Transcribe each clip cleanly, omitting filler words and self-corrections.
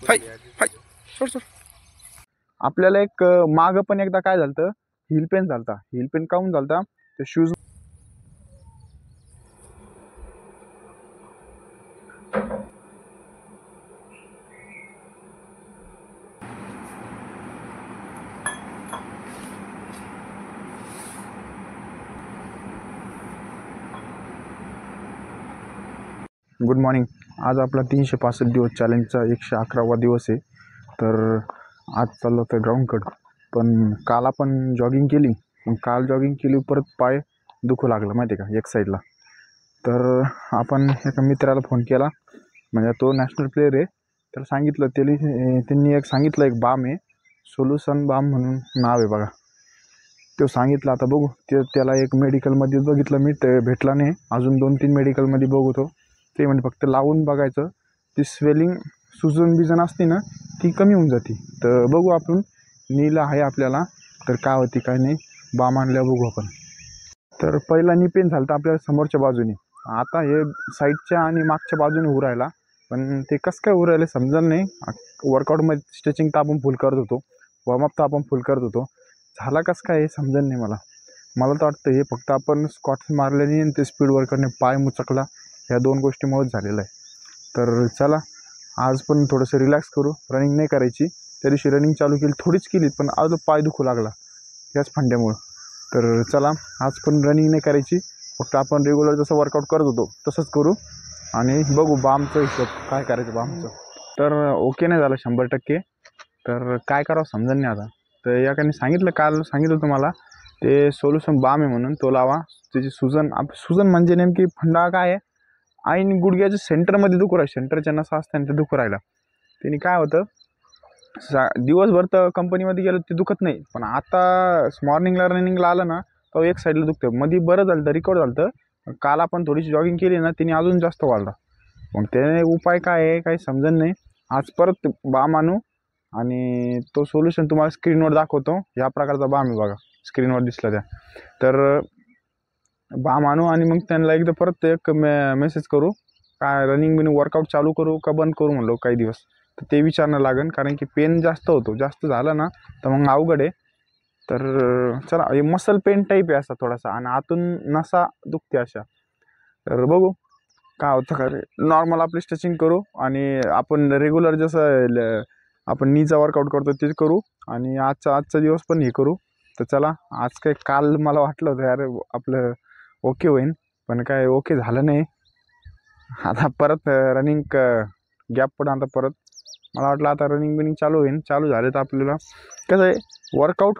हाय हाय सोड सोड. आपल्याला एक मागं पण एकदा काय झालं, हिल पेन झालता. हिल पेन काऊन झालता, ते शूज. Good morning. आज आपला 365 दिवस चॅलेंजचा 111वा दिवस आहे. तर आज चाललो होतं ग्राउंडकडं, पण काल आपण जॉगिंग केली. मग काल जॉगिंग केली, परत पाय दुखू लागलं माहिती आहे का, एक साईडला. तर आपण एका मित्राला फोन केला, म्हणजे तो नॅशनल प्लेयर आहे. त्याला सांगितलं, त्यांनी एक सांगितलं, एक बाम आहे, सोल्युशन बाम म्हणून नाव आहे बघा. तो सांगितलं, आता बघू. त्याला एक मेडिकलमध्ये बघितलं मी, ते भेटला नाही. अजून 2-3 मेडिकलमध्ये बघतो. ते म्हणजे फक्त लावून बघायचं, ती स्वेलिंग सुजन बिजन असते ना, ती कमी होऊन जाते. तर बघू आपण, नीला आहे आपल्याला, तर काय होती काय नाही, बाम आणल्या बघू आपण. तर पहिला नी पेन झालं तर आपल्याला समोरच्या बाजूने, आता हे साईडच्या आणि मागच्या बाजूने उरायला. पण ते कसं काय उरायला समजलं नाही. वर्कआउटमध्ये स्ट्रेचिंग तर आपण फुल करत होतो, वॉर्मअप तर आपण फुल करत होतो, झाला कसं काय हे समजलं नाही मला. तर वाटतं हे फक्त आपण स्क्वॉट्स मारल्याने आणि ते स्पीड वर्करने पाय मुचकला, ह्या 2 गोष्टीमुळेच झालेलं आहे. तर चला, आज पण थोडंसं रिलॅक्स करू. रनिंग नाही करायची. त्या दिवशी रनिंग चालू केली, थोडीच केली, पण आज पाय दुखू लागला याच फंड्यामुळं. तर चला, आज पण रनिंग नाही करायची, फक्त आपण रेग्युलर जसं वर्कआउट करत होतो तसंच करू. आणि बघू बामचं हिशोब काय करायचं बामचं. तर ओके नाही झालं 100%. तर काय करावं समजून नाही आता. तर याकाने सांगितलं, काल सांगितलं तुम्हाला, ते सोल्युशन बाम आहे म्हणून, तो लावा. त्याची सुजन म्हणजे नेमकी फंडा काय आहे, आणि गुडघ्याच्या सेंटरमध्ये दुखू राहिलं, सेंटरच्या नसा असताना ते दुखू राहिला. त्याने काय होतं, दिवसभर तर कंपनीमध्ये गेलं ते दुखत नाही, पण आता मॉर्निंगला रनिंगला आलं ना, तर एक साईडला दुखतं. मध्ये बरं झालं तर रिकवर झालं. तर काल आपण थोडीशी जॉगिंग केली ना, तिने अजून जास्त वाढला. मग त्याने उपाय काय आहे काही समजत नाही. आज परत बाम आणू, आणि तो सोल्युशन तुम्हाला स्क्रीनवर दाखवतो. ह्या प्रकारचा बाम आहे बघा, स्क्रीनवर दिसला त्या. तर बाम आणू, आणि मग त्यांना एकदा परत एक मेसेज करू, काय रनिंग बिनिंग वर्कआउट चालू करू का बंद करू म्हणलो काही दिवस. तर ते विचारणं लागेल, कारण की पेन जास्त होतो. जास्त झालं ना तर मग अवघड आहे. तर चला, हे मसल पेन टाईप आहे असा थोडासा, आणि आतून नसा दुखते अशा. तर बघू काय होतं का. नॉर्मल आपली स्ट्रेचिंग करू, आणि आपण रेग्युलर जसं आपण नीचा वर्कआउट करतो ते करू, आणि आजचा दिवस पण हे करू. तर चला, आज काय, काल मला वाटलं होतं यार आपलं ओके होईन, पण काय ओके झालं नाही. आता परत रनिंग गॅप पडून आता परत मला वाटलं आता रनिंग बिनिंग चालू होईल. चालू झाले तर आपल्याला कसं आहे, वर्कआउट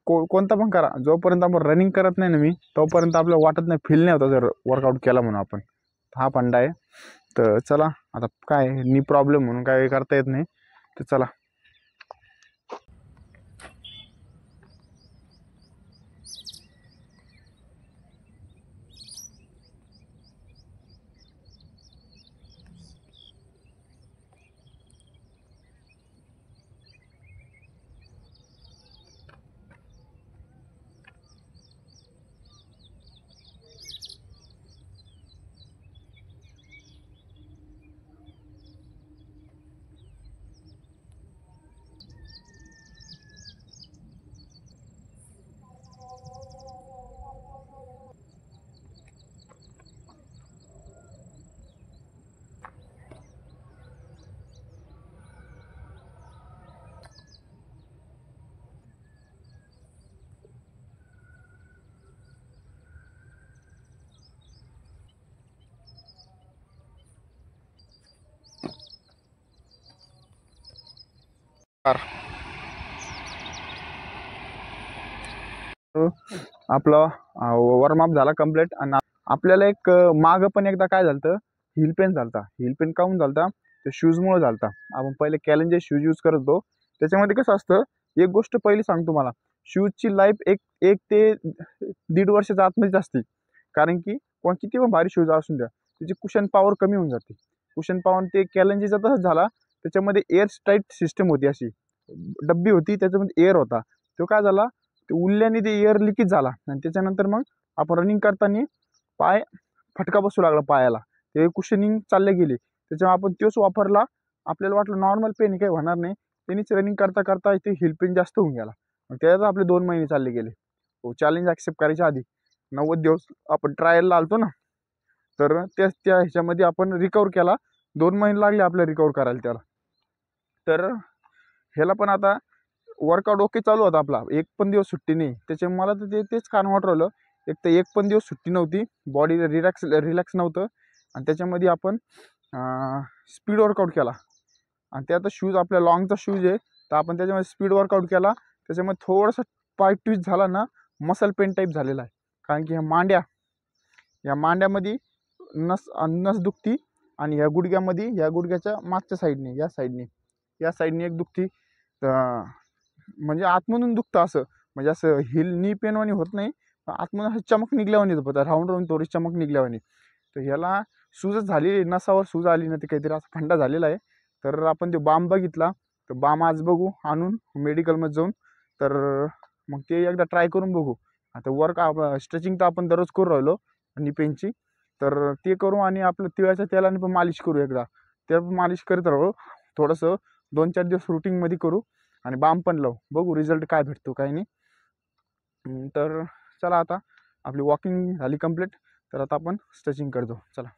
कोणता पण करा, जोपर्यंत आपण रनिंग करत नाही ना मी, तोपर्यंत आपल्याला वाटत नाही, फील नाही होता जर वर्कआउट केला म्हणून आपण. हा फंडा आहे. तर चला, आता काय नी प्रॉब्लेम म्हणून काय करता येत नाही. तर चला. आपला वॉर्मअप झाला कम्प्लीट, आणि आपल्याला एक मागं पण एकदा काय झालं, हिल पेन झालता. हिल पेन काऊन झालता, ते शूजमुळे झालता. आपण पहिले कॅलेंजर शूज यूज करत होतो. त्याच्यामध्ये कसं असतं, एक गोष्ट पहिली सांगतो मला, शूजची लाईफ एक ते 1.5 वर्षाच्या आतमध्येच असते. कारण की किती पण भारी शूज असून द्या, त्याची कुशन पॉवर कमी होऊन जाते. कुशन पॉवर ते कॅलेंजरचा तसंच झाला. त्याच्यामध्ये एअर टाईट सिस्टम होती, अशी डब्बी होती, त्याच्यामध्ये एअर होता. तो काय झाला, ते उरल्याने ते एअर लिकेज झाला, आणि त्याच्यानंतर मग आपण रनिंग करताना पाय फटका बसू लागला पायाला, ते कुशनिंग चालले गेली. त्याच्यामुळे आपण तोच वापरला, आपल्याला वाटलं नॉर्मल पेन काही होणार नाही, त्यांनीच रनिंग करता करता ते हिल पेन जास्त होऊन गेला. मग त्याच्यात आपले 2 महिने चालले गेले. चॅलेंज ॲक्सेप्ट करायच्या आधी 90 दिवस आपण ट्रायलला आलतो ना, तर त्या ह्याच्यामध्ये आपण रिकवर केला. 2 महिने लागले आपल्याला रिकवर करायला त्याला. तर ह्याला पण आता वर्कआउट ओके चालू होता आपला, एक पण दिवस सुट्टी नाही. त्याच्यामुळे मला तर तेच कारण वाटू राहिलं, एक तर एक पण दिवस सुट्टी नव्हती, बॉडी रिलॅक्स नव्हतं, आणि त्याच्यामध्ये आपण स्पीड वर्कआउट केला. आणि ते आता शूज आपल्या लॉंगचा शूज आहे, तर आपण त्याच्यामध्ये स्पीड वर्कआउट केला. त्याच्यामध्ये थोडासा पाय ट्विस्ट झाला ना, मसल पेन टाईप झालेला आहे. कारण की या मांड्यामध्ये नस दुखती, आणि ह्या गुडघ्यामध्ये, या गुडघ्याच्या मागच्या साईडने, या साईडने एक दुखती. म्हणजे आतमधून दुखतं असं, म्हणजे असं नी पेनवानी होत नाही, आतमधून असं चमक निघल्यावानी होतं, राऊंड राऊंड थोडी चमक निघल्यावानी. तर ह्याला सूजच झाली, नसावर सूज आली ना, ते काहीतरी असा फंडा झालेला आहे. तर आपण ते बाम बघितला, तर बाम आज बघू आणून मेडिकलमध्ये जाऊन. तर मग ते एकदा ट्राय करून बघू. आता स्ट्रेचिंग तर आपण दररोज करू राहिलो नी पेनची, तर ते करू. आणि आपलं तिळाच्या तेलाने पण मालिश करू एकदा, ते मालिश करत राहू थोडंसं, 2-4 दिवस रुटीनमध्ये करू, आणि बाम पण लावू, बघू रिझल्ट काय भेटतो काय नाही. तर चला, आता आपली वॉकिंग झाली कंप्लीट, तर आता आपण स्ट्रेचिंग करतो. चला.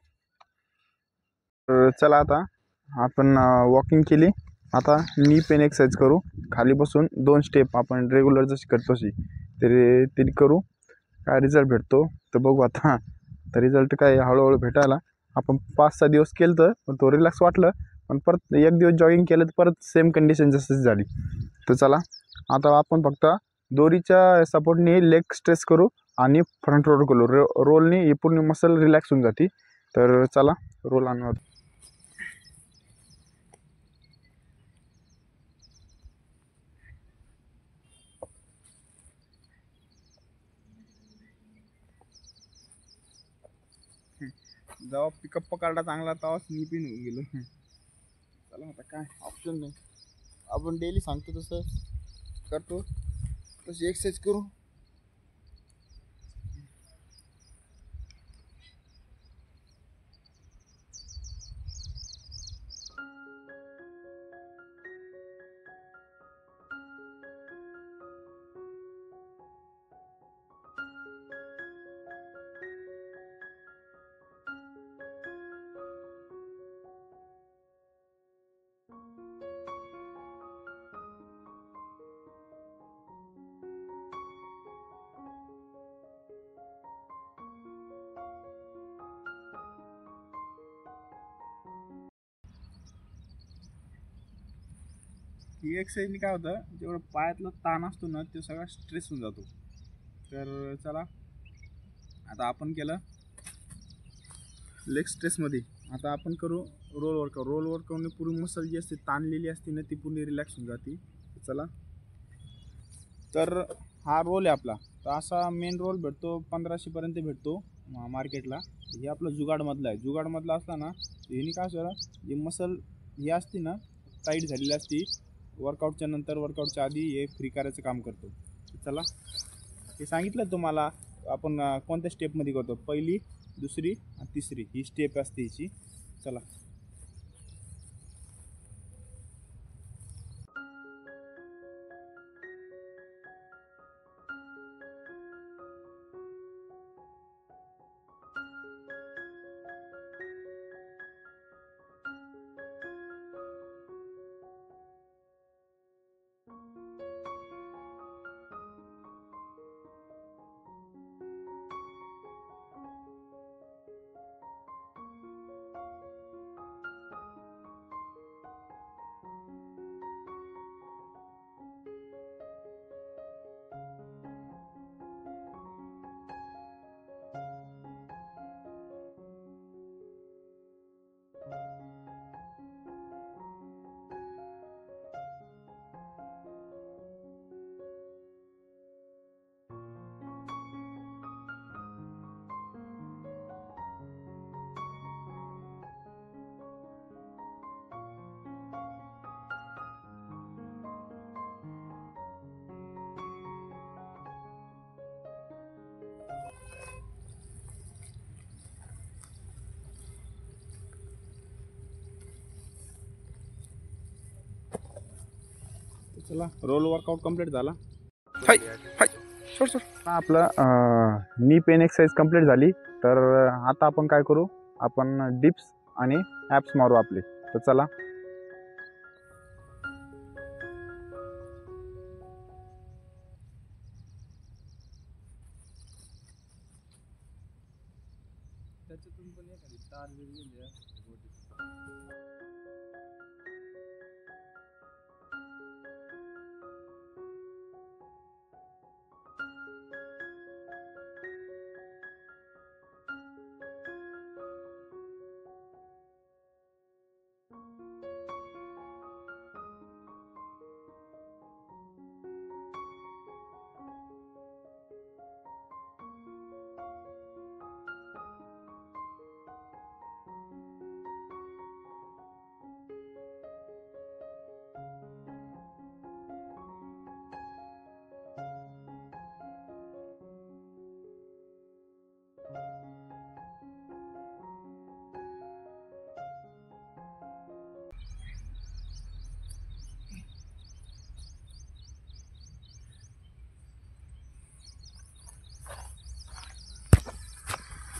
तर चला, आता आपण वॉकिंग केली. आता नी पेन एक्सरसाइज करू. खाली बसून 2 स्टेप आपण रेग्युलर जशी करतो तशी ते करू. काय रिझल्ट भेटतो तर बघू आता. तर रिझल्ट काय हळूहळू भेटायला. आपण 5-6 दिवस केलं तर पण तो रिलॅक्स वाटलं, पण परत एक दिवस जॉगिंग केलं तर परत सेम कंडिशन जशीच झाली. तर चला, आता आपण फक्त दोरीच्या सपोर्टने लेग स्ट्रेच करू, आणि फ्रंट रोल करू. रोलने ही पूर्ण मसल रिलॅक्स होऊन जाते. तर चला, रोल आणू. जेव्हा पिकअप पकडला चांगला, तेव्हाच मी पिन होऊन गेलो. चला, आता काय ऑप्शन नाही, आपण डेली सांगतो तसं करतो, तशी एक्सरसाइज करू. ही एक्सरसाइजने काय होतं, जेवढं पायातला ताण असतो ना, तो सगळा स्ट्रेस होऊन जातो. तर चला, आता आपण केलं लेग स्ट्रेसमध्ये, आता आपण करू रोल वर्कआउट. रोल वर्कआउटने पूर्ण मसल जी असते ताणलेली असते ना, ती पूर्ण रिलॅक्स होऊन जाते. चला, तर हा रोल आहे आपला. तर असा मेन रोल भेटतो 1500पर्यंत भेटतो मार्केटला. हे आपलं जुगाडमधला आहे. जुगाडमधला असला ना, ह्यानी काय असं, जे मसल ही असते ना टाईट झालेली असती, वर्कआउटच्या नंतर वर्कआउटच्या आधी हे फ्री करायचं काम करतो. चला, हे सांगितलं तुम्हाला आपण कोणत्या स्टेपमध्ये करतो. पहिली, दुसरी आणि तिसरी ही स्टेप असते हिची. चला. चला रोल वर्कआउट कंप्लीट झाला. हाय हाय सोड सोड. आपलं नी पेन एक्सरसाइज कंप्लीट झाली. तर आता आपण काय करू, आपण डिप्स आणि ॲप्स मारू आपले. तर चला. त्याच्यातून पण एखादी तार गेली आहे.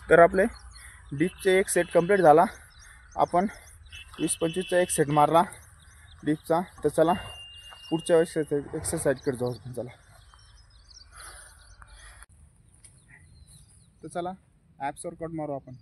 तर आपले डिपचे एक सेट कंप्लीट झाला. आपण 20-25चा एक सेट मारला डिपचा. तर चला पुढच्या एक्सरसाइजकडे जाऊ आपण. चला. तर चला ॲप्स वर्कआउट मारू आपण.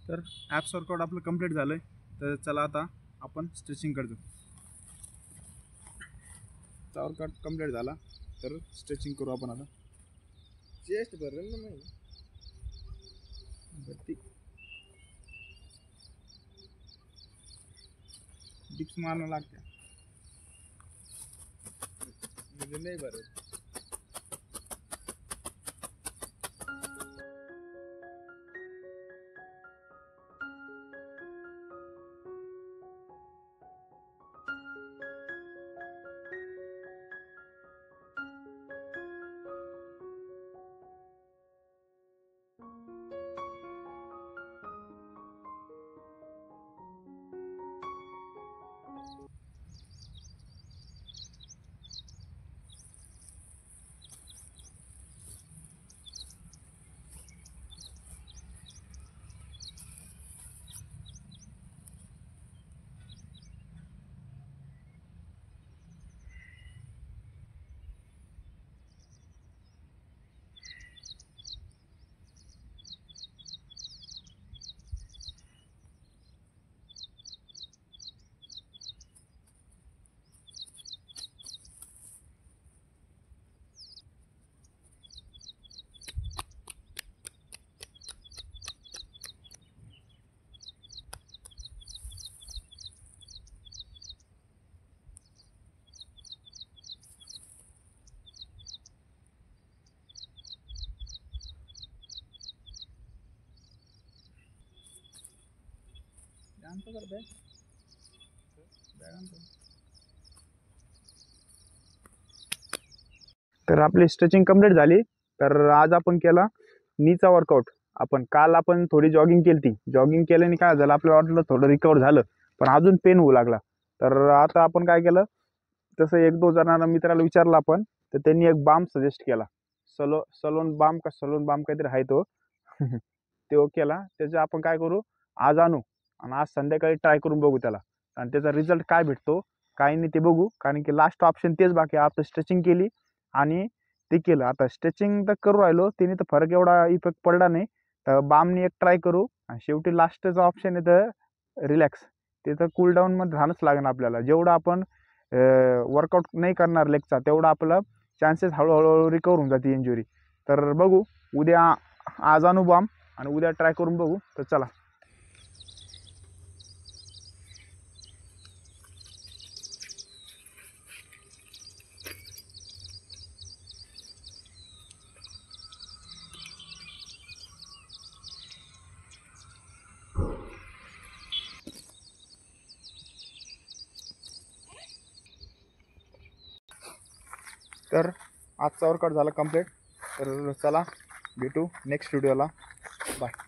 तर ॲप्स वर्कआउट आपलं कंप्लीट झालं आहे. तर चला आता आपण स्ट्रेचिंग करतो. वर्कआउट कंप्लीट झाला तर स्ट्रेचिंग करू आपण आता. चेस्ट भरेल ना नाही. डिप्स मारणं लागते म्हणजे नाही भरेल. आणतो तर बॅग आणतो. तर आपली स्ट्रेचिंग कंप्लीट झाली. तर आज आपण केला नीचा वर्कआउट. काल आपण थोडी जॉगिंग केली ती. जॉगिंग केल्याने काय झालं, आपल्याला वाटलं थोडं रिकवर झालं, पण अजून पेन होऊ लागला. तर आता आपण काय केलं, तसं 1-2 जणांना मित्राला विचारलं आपण. तर त्यांनी एक बाम सजेस्ट केला. सलोन बाम काहीतरी आहे तो. तो केला. त्याचं आपण काय करू, आज आणू आणि आज संध्याकाळी ट्राय करून बघू त्याला, आणि त्याचा रिझल्ट काय भेटतो काही नाही ते बघू, कारण की लास्ट ऑप्शन तेच बाकी आहे. आता स्ट्रेचिंग केली आणि ते केलं. आता स्ट्रेचिंग तर करू राहिलो, त्याने तर फरक एवढा इफेक्ट पडला नाही. तर बामनी एक ट्राय करू आणि शेवटी लास्टचा ऑप्शन आहे तर रिलॅक्स. ते तर कूलडाऊनमध्ये राहणंच लागणार आपल्याला. जेवढं आपण वर्कआउट नाही करणार लेगचा, तेवढा आपला चान्सेस हळूहळू रिकवर होऊन जाते इंजुरी. तर बघू उद्या, आज आणू बाम आणि उद्या ट्राय करून बघू. तर चला. तर आजचा वर्कआउट झाला कंप्लीट. तर चला भेटू नेक्स्ट व्हिडिओला. बाय.